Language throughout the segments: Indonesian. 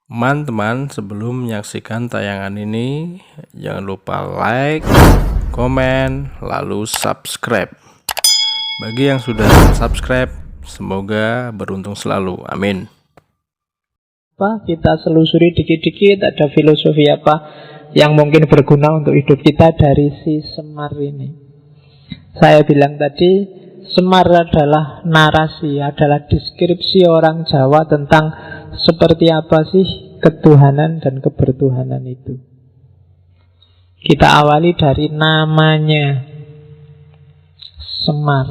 Teman-teman, sebelum menyaksikan tayangan ini, jangan lupa like, komen, lalu subscribe. Bagi yang sudah subscribe, semoga beruntung selalu. Amin. Kita selusuri dikit-dikit, ada filosofi apa yang mungkin berguna untuk hidup kita dari si Semar ini. Saya bilang tadi, Semar adalah narasi, adalah deskripsi orang Jawa tentang seperti apa sih ketuhanan dan kebertuhanan itu. Kita awali dari namanya, Semar.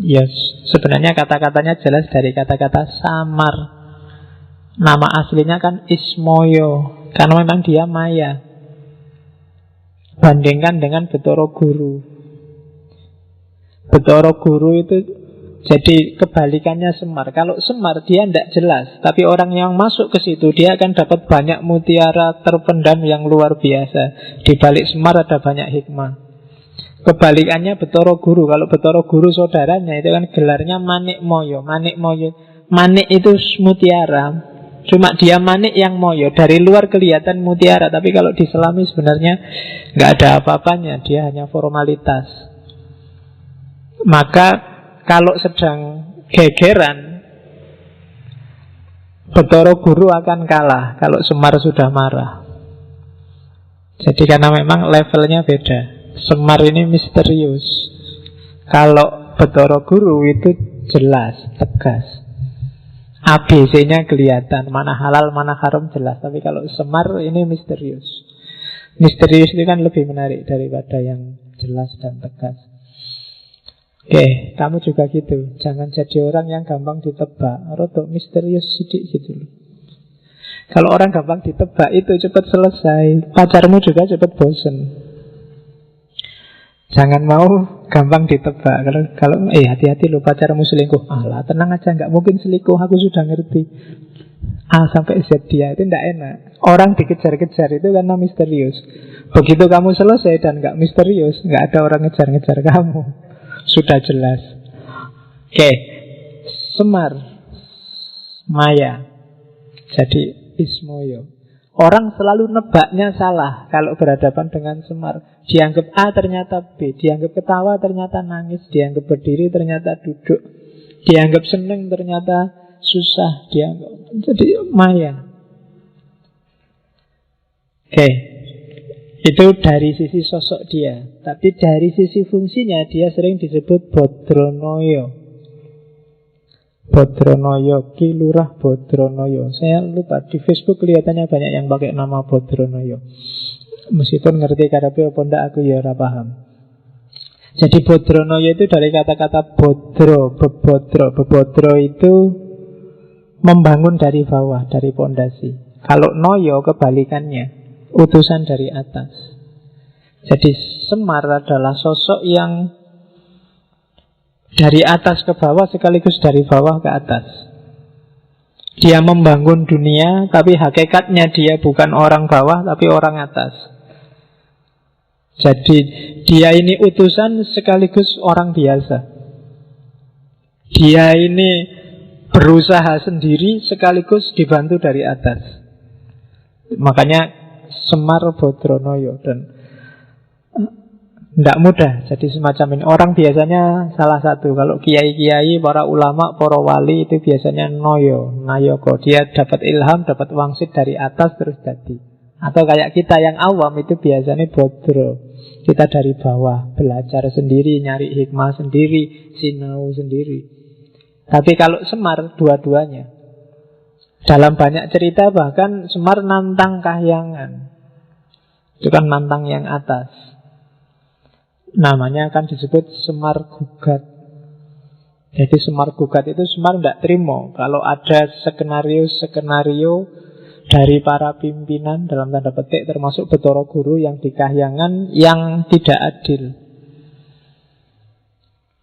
Yes, sebenarnya kata-katanya jelas dari kata-kata samar. Nama aslinya kan Ismoyo, karena memang dia Maya. Bandingkan dengan Betara Guru. Betara Guru itu jadi kebalikannya Semar. Kalau Semar dia tidak jelas, tapi orang yang masuk ke situ dia akan dapat banyak mutiara terpendam yang luar biasa. Di balik Semar ada banyak hikmah. Kebalikannya Betara Guru. Kalau Betara Guru saudaranya itu kan gelarnya Manik Moyo. Manik Moyo, manik itu mutiara. Cuma dia manik yang moyo. Dari luar kelihatan mutiara, tapi kalau diselami sebenarnya nggak ada apa-apanya. Dia hanya formalitas. Maka kalau sedang gegeran, Betara Guru akan kalah kalau Semar sudah marah. Jadi karena memang levelnya beda. Semar ini misterius. Kalau Betara Guru itu jelas, tegas. ABC-nya kelihatan, mana halal, mana haram jelas. Tapi kalau Semar ini misterius. Misterius itu kan lebih menarik daripada yang jelas dan tegas. Oke, kamu juga gitu. Jangan jadi orang yang gampang ditebak. Rodok misterius sidik gitu loh. Kalau orang gampang ditebak itu cepat selesai. Pacarmu juga cepat bosen. Jangan mau gampang ditebak. Kalau hati-hati loh, pacarmu selingkuh. Alah, tenang aja, nggak mungkin selingkuh. Aku sudah ngerti. A sampai Z dia itu tidak enak. Orang dikejar-kejar itu karena misterius. Begitu kamu selesai dan nggak misterius, nggak ada orang ngejar-ngejar kamu. Sudah jelas. Oke, Semar, Maya, jadi Ismoyo. Orang selalu nebaknya salah kalau berhadapan dengan Semar. Dianggap A ternyata B, dianggap ketawa ternyata nangis, dianggap berdiri ternyata duduk, dianggap seneng ternyata susah, dianggap jadi Maya. Oke, itu dari sisi sosok dia. Tapi dari sisi fungsinya dia sering disebut Bodronoyo. Bodronoyo, Ki Lurah Bodronoyo. Saya lupa, di Facebook kelihatannya banyak yang pakai nama Bodronoyo. Meskipun ngerti karepe apa ndak aku ya ora paham. Jadi Bodronoyo itu dari kata-kata bodro, bebodro. Bebodro itu membangun dari bawah, dari pondasi. Kalau noyo kebalikannya, utusan dari atas. Jadi Semar adalah sosok yang dari atas ke bawah sekaligus dari bawah ke atas. Dia membangun dunia, tapi hakikatnya dia bukan orang bawah, tapi orang atas. Jadi dia ini utusan sekaligus orang biasa. Dia ini berusaha sendiri sekaligus dibantu dari atas. Makanya Semar Bodronoyo. Dan tidak mudah jadi semacam ini. Orang biasanya salah satu. Kalau kiai-kiai, para ulama, para wali itu biasanya noyo, nayoko. Dia dapat ilham, dapat wangsit dari atas terus jadi. Atau kayak kita yang awam itu biasanya bodro. Kita dari bawah, belajar sendiri, nyari hikmah sendiri, sinau sendiri. Tapi kalau Semar dua-duanya. Dalam banyak cerita bahkan Semar nantang kahyangan. Itu kan nantang yang atas. Namanya akan disebut Semar Gugat. Jadi Semar Gugat itu Semar tidak terima kalau ada skenario dari para pimpinan dalam tanda petik termasuk Betara Guru yang di kahyangan yang tidak adil.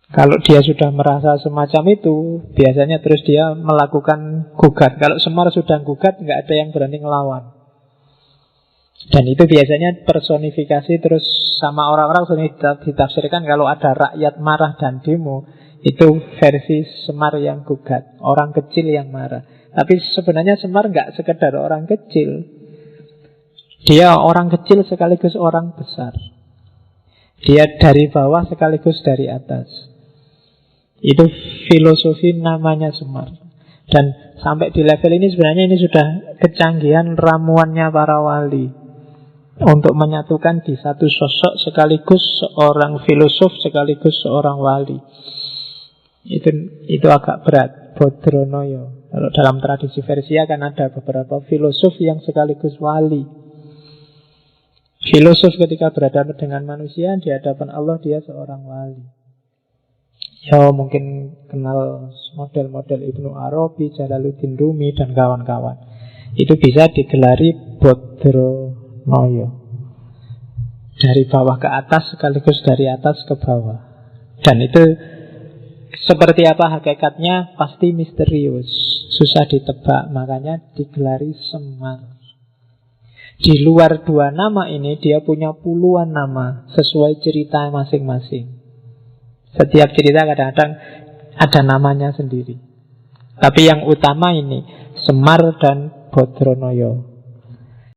Kalau dia sudah merasa semacam itu, biasanya terus dia melakukan gugat. Kalau Semar sudah gugat, nggak ada yang berani ngelawan. Dan itu biasanya personifikasi terus sama orang-orang sering ditafsirkan kalau ada rakyat marah dan demo, itu versi Semar yang gugat, orang kecil yang marah. Tapi sebenarnya Semar nggak sekedar orang kecil. Dia orang kecil sekaligus orang besar. Dia dari bawah sekaligus dari atas. Itu filosofi namanya Semar. Dan sampai di level ini sebenarnya ini sudah kecanggihan ramuannya para wali untuk menyatukan di satu sosok sekaligus seorang filosof sekaligus seorang wali. Itu agak berat. Bodronoyo. Kalau dalam tradisi Persia kan ada beberapa filosof yang sekaligus wali. Filosof ketika berhadapan dengan manusia di hadapan Allah dia seorang wali. Ya mungkin kenal model-model Ibnu Arabi, Jalaluddin Rumi dan kawan-kawan. Itu bisa digelari Bodronoyo. Dari bawah ke atas sekaligus dari atas ke bawah. Dan itu seperti apa hakikatnya pasti misterius, susah ditebak, makanya digelari Semar. Di luar dua nama ini dia punya puluhan nama sesuai cerita masing-masing. Setiap cerita kadang-kadang ada namanya sendiri. Tapi yang utama ini Semar dan Bodronoyo.